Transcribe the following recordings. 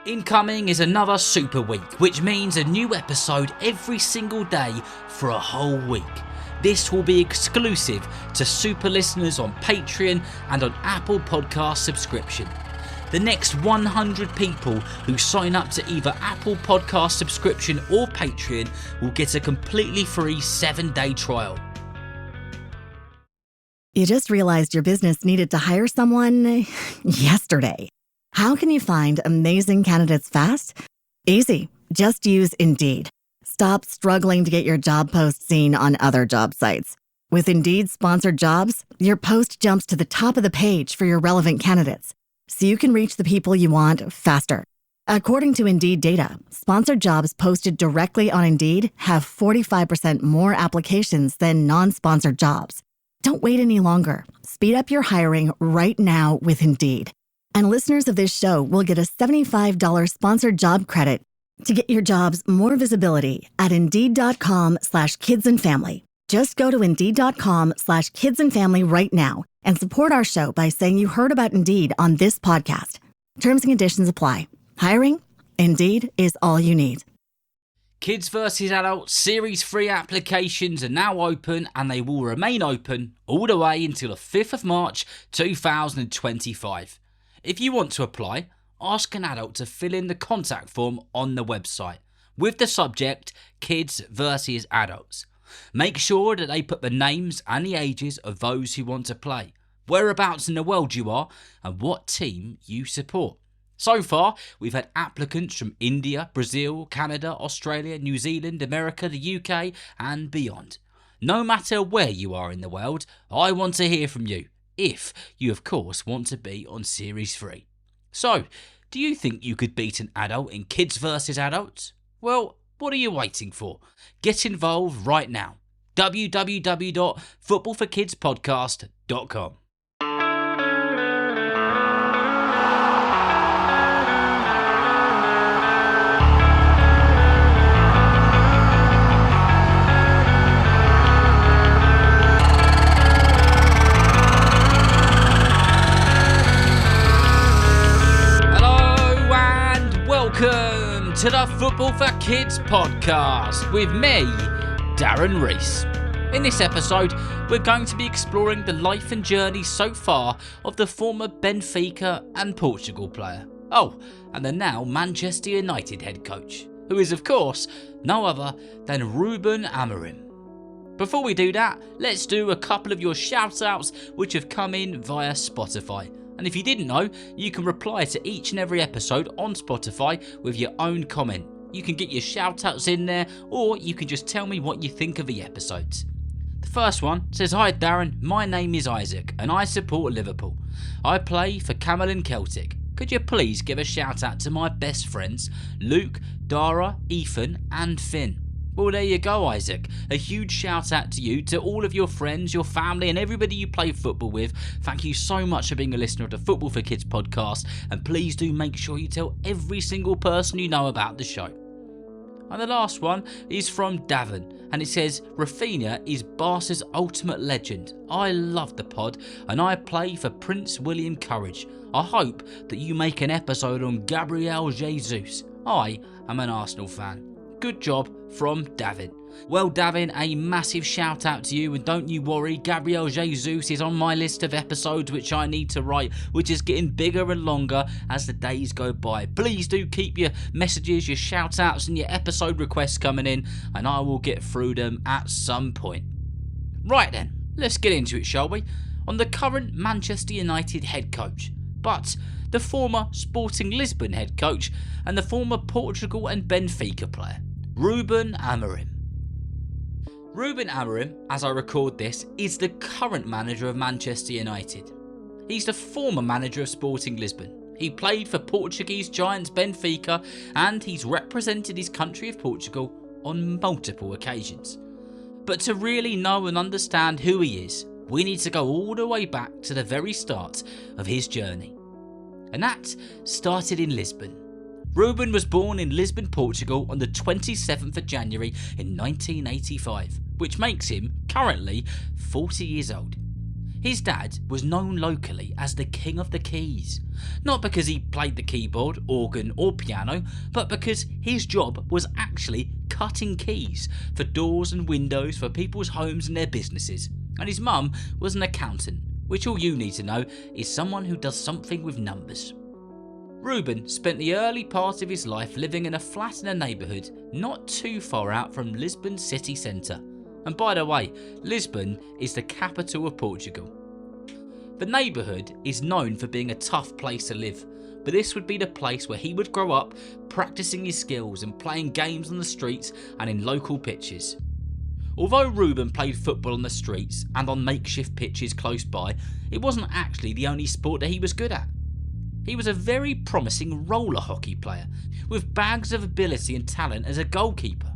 Incoming is another super week, which means a new episode every single day for a whole week. This will be exclusive to super listeners on Patreon and on Apple Podcast subscription. The next 100 people who sign up to either Apple Podcast subscription or Patreon will get a completely free 7-day trial. You just realized your business needed to hire someone yesterday. How can you find amazing candidates fast? Easy. Just use Indeed. Stop struggling to get your job post seen on other job sites. With Indeed sponsored jobs, your post jumps to the top of the page for your relevant candidates, so you can reach the people you want faster. According to Indeed data, sponsored jobs posted directly on Indeed have 45% more applications than non-sponsored jobs. Don't wait any longer. Speed up your hiring right now with Indeed. And listeners of this show will get a $75 sponsored job credit to get your jobs more visibility at Indeed.com/kidsandfamily. Just go to Indeed.com/kidsandfamily right now and support our show by saying you heard about Indeed on this podcast. Terms and conditions apply. Hiring? Indeed is all you need. Kids vs Adults Series 3 applications are now open, and they will remain open all the way until the 5th of March 2025. If you want to apply, ask an adult to fill in the contact form on the website with the subject Kids vs Adults. Make sure that they put the names and the ages of those who want to play, whereabouts in the world you are, and what team you support. So far, we've had applicants from India, Brazil, Canada, Australia, New Zealand, America, the UK, and beyond. No matter where you are in the world, I want to hear from you. If you, of course, want to be on Series 3. So, do you think you could beat an adult in Kids vs Adults? Well, what are you waiting for? Get involved right now. www.footballforkidspodcast.com. Welcome to the Football for Kids podcast with me, Darren Rees. In this episode, we're going to be exploring the life and journey so far of the former Benfica and Portugal player. Oh, and the now Manchester United head coach, who is of course no other than Ruben Amorim. Before we do that, let's do a couple of your shout outs which have come in via Spotify. And if you didn't know, you can reply to each and every episode on Spotify with your own comment. You can get your shout-outs in there, or you can just tell me what you think of the episodes. The first one says, "Hi Darren, my name is Isaac and I support Liverpool. I play for Camelin Celtic. Could you please give a shout-out to my best friends, Luke, Dara, Ethan and Finn?" Well, there you go, Isaac. A huge shout out to you, to all of your friends, your family and everybody you play football with. Thank you so much for being a listener of the Football for Kids podcast, and please do make sure you tell every single person you know about the show. And the last one is from Davin, and it says, "Rafinha is Barca's ultimate legend. I love the pod and I play for Prince William Courage. I hope that you make an episode on Gabriel Jesus. I am an Arsenal fan." Good job from Davin. Well, Davin, a massive shout out to you, and don't you worry, Gabriel Jesus is on my list of episodes which I need to write, which is getting bigger and longer as the days go by. Please do keep your messages, your shout outs and your episode requests coming in, and I will get through them at some point. Right then, let's get into it, shall we? On the current Manchester United head coach, but the former Sporting Lisbon head coach and the former Portugal and Benfica player, Ruben Amorim. Ruben Amorim, as I record this, is the current manager of Manchester United. He's the former manager of Sporting Lisbon. He played for Portuguese giants Benfica, and he's represented his country of Portugal on multiple occasions. But to really know and understand who he is, we need to go all the way back to the very start of his journey. And that started in Lisbon. Ruben was born in Lisbon, Portugal on the 27th of January in 1985, which makes him currently 40 years old. His dad was known locally as the King of the Keys, not because he played the keyboard, organ or piano, but because his job was actually cutting keys for doors and windows for people's homes and their businesses, and his mum was an accountant, which all you need to know is someone who does something with numbers. Ruben spent the early part of his life living in a flat in a neighbourhood not too far out from Lisbon city centre. And by the way, Lisbon is the capital of Portugal. The neighbourhood is known for being a tough place to live, but this would be the place where he would grow up practising his skills and playing games on the streets and in local pitches. Although Ruben played football on the streets and on makeshift pitches close by, it wasn't actually the only sport that he was good at. He was a very promising roller hockey player, with bags of ability and talent as a goalkeeper.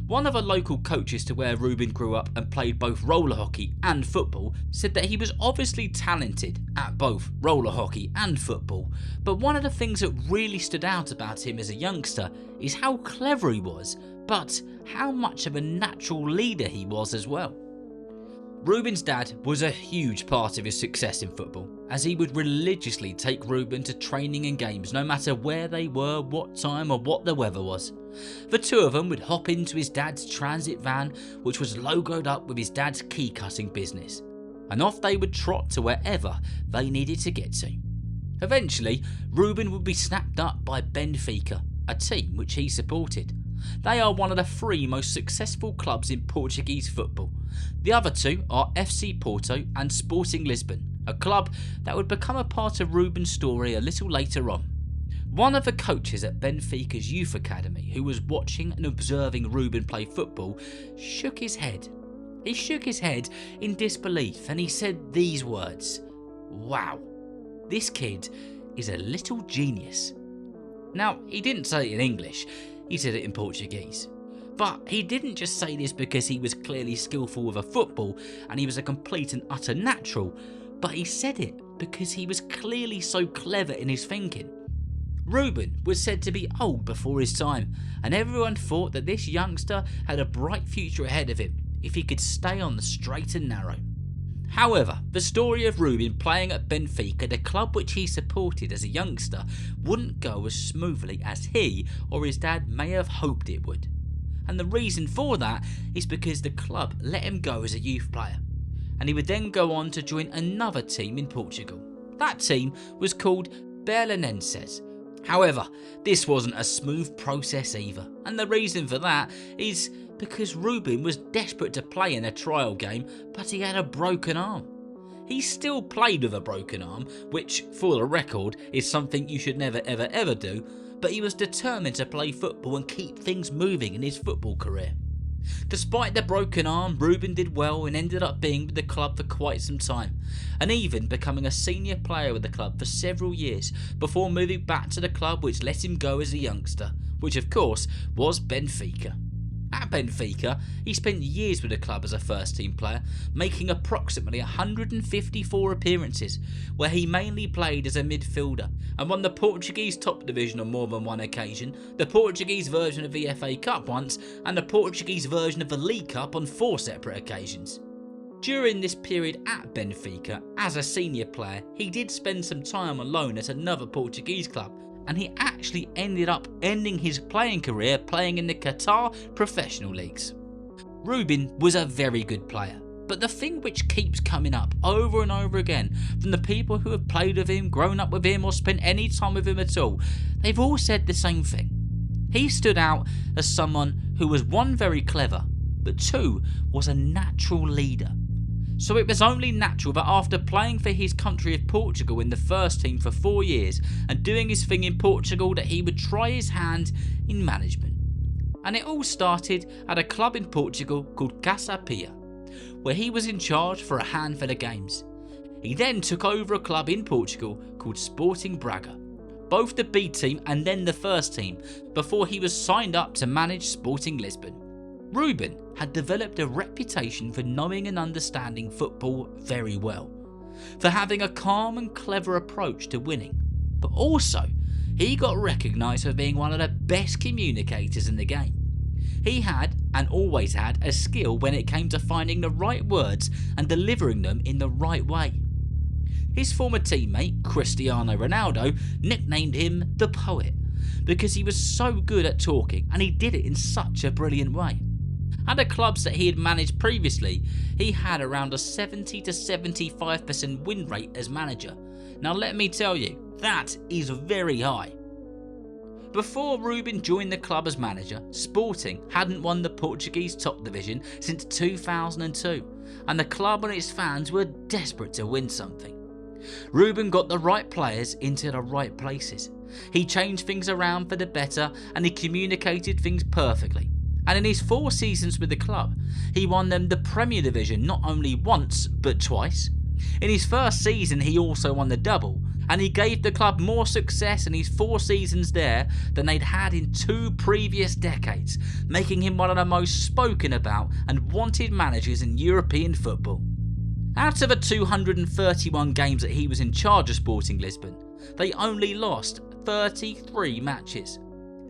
One of the local coaches to where Ruben grew up and played both roller hockey and football said that he was obviously talented at both roller hockey and football, but one of the things that really stood out about him as a youngster is how clever he was, but how much of a natural leader he was as well. Ruben's dad was a huge part of his success in football, as he would religiously take Ruben to training and games no matter where they were, what time or what the weather was. The two of them would hop into his dad's transit van, which was logoed up with his dad's key cutting business, and off they would trot to wherever they needed to get to. Eventually, Ruben would be snapped up by Benfica, a team which he supported. They are one of the three most successful clubs in Portuguese football. The other two are FC Porto and Sporting Lisbon, a club that would become a part of Ruben's story a little later on. One of the coaches at Benfica's youth academy, who was watching and observing Ruben play football, shook his head. He shook his head in disbelief and he said these words: "Wow, this kid is a little genius." Now, he didn't say it in English, he said it in Portuguese. But he didn't just say this because he was clearly skillful with a football and he was a complete and utter natural, but he said it because he was clearly so clever in his thinking. Ruben was said to be old before his time, and everyone thought that this youngster had a bright future ahead of him if he could stay on the straight and narrow. However, the story of Ruben playing at Benfica, the club which he supported as a youngster, wouldn't go as smoothly as he or his dad may have hoped it would. And the reason for that is because the club let him go as a youth player, and he would then go on to join another team in Portugal. That team was called Belenenses. However, this wasn't a smooth process either, and the reason for that is because Ruben was desperate to play in a trial game, but he had a broken arm. He still played with a broken arm, which, for the record, is something you should never ever do, but he was determined to play football and keep things moving in his football career. Despite the broken arm, Ruben did well and ended up being with the club for quite some time, and even becoming a senior player with the club for several years before moving back to the club which let him go as a youngster, which of course was Benfica. At Benfica, he spent years with the club as a first team player, making approximately 154 appearances, where he mainly played as a midfielder and won the Portuguese top division on more than one occasion, the Portuguese version of the FA Cup once, and the Portuguese version of the League Cup on 4 separate occasions. During this period at Benfica, as a senior player, he did spend some time on loan at another Portuguese club, and he actually ended up ending his playing career playing in the Qatar professional leagues. Ruben was a very good player, but the thing which keeps coming up over and over again from the people who have played with him, grown up with him or spent any time with him at all, they've all said the same thing. He stood out as someone who was, one, very clever, but two, was a natural leader. So it was only natural that after playing for his country of Portugal in the first team for 4 years and doing his thing in Portugal that he would try his hand in management. And it all started at a club in Portugal called Casa Pia, where he was in charge for a handful of games. He then took over a club in Portugal called Sporting Braga, both the B team and then the first team, before he was signed up to manage Sporting Lisbon. Ruben had developed a reputation for knowing and understanding football very well, for having a calm and clever approach to winning, but also he got recognised for being one of the best communicators in the game. He had, and always had, a skill when it came to finding the right words and delivering them in the right way. His former teammate, Cristiano Ronaldo, nicknamed him the Poet because he was so good at talking and he did it in such a brilliant way. At the clubs that he had managed previously, he had around a 70 to 75% win rate as manager. Now let me tell you, that is very high. Before Ruben joined the club as manager, Sporting hadn't won the Portuguese top division since 2002, and the club and its fans were desperate to win something. Ruben got the right players into the right places. He changed things around for the better and he communicated things perfectly. And in his 4 seasons with the club, he won them the Premier Division not only once but twice. In his first season he also won the double, and he gave the club more success in his 4 seasons there than they'd had in 2 previous decades, making him one of the most spoken about and wanted managers in European football. Out of the 231 games that he was in charge of Sporting Lisbon, they only lost 33 matches.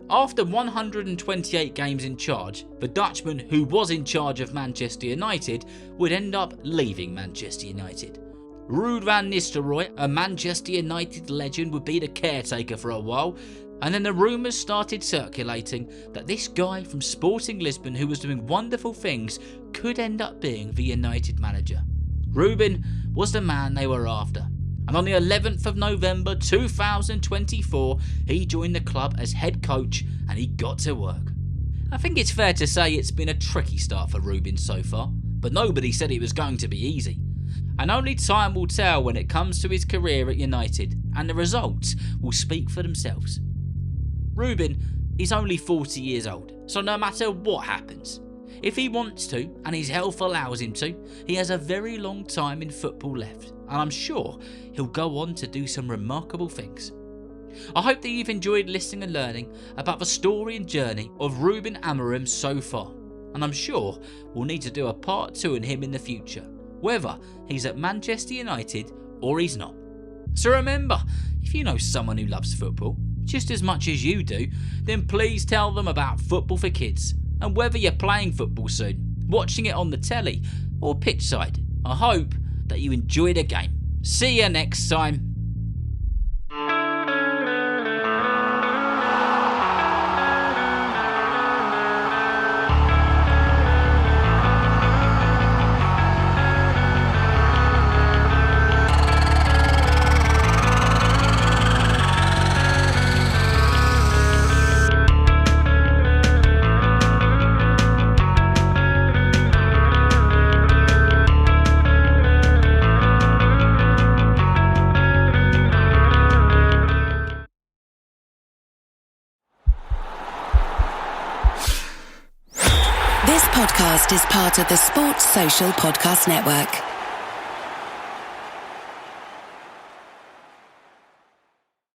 After 128 games in charge, the Dutchman who was in charge of Manchester United would end up leaving Manchester United. Ruud van Nistelrooy, a Manchester United legend, would be the caretaker for a while, and then the rumours started circulating that this guy from Sporting Lisbon who was doing wonderful things could end up being the United manager. Ruben was the man they were after, and on the 11th of November 2024 he joined the club as head coach and he got to work. I think it's fair to say it's been a tricky start for Ruben so far, but nobody said it was going to be easy. And only time will tell when it comes to his career at United, and the results will speak for themselves. Ruben is only 40 years old, so no matter what happens, if he wants to and his health allows him to, he has a very long time in football left, and I'm sure he'll go on to do some remarkable things. I hope that you've enjoyed listening and learning about the story and journey of Ruben Amorim so far, and I'm sure we'll need to do a part 2 on him in the future, whether he's at Manchester United or he's not. So remember, if you know someone who loves football just as much as you do, then please tell them about Football for Kids. And whether you're playing football soon, watching it on the telly or pitch side, I hope that you enjoy the game. See you next time. This podcast is part of the Sports Social Podcast Network.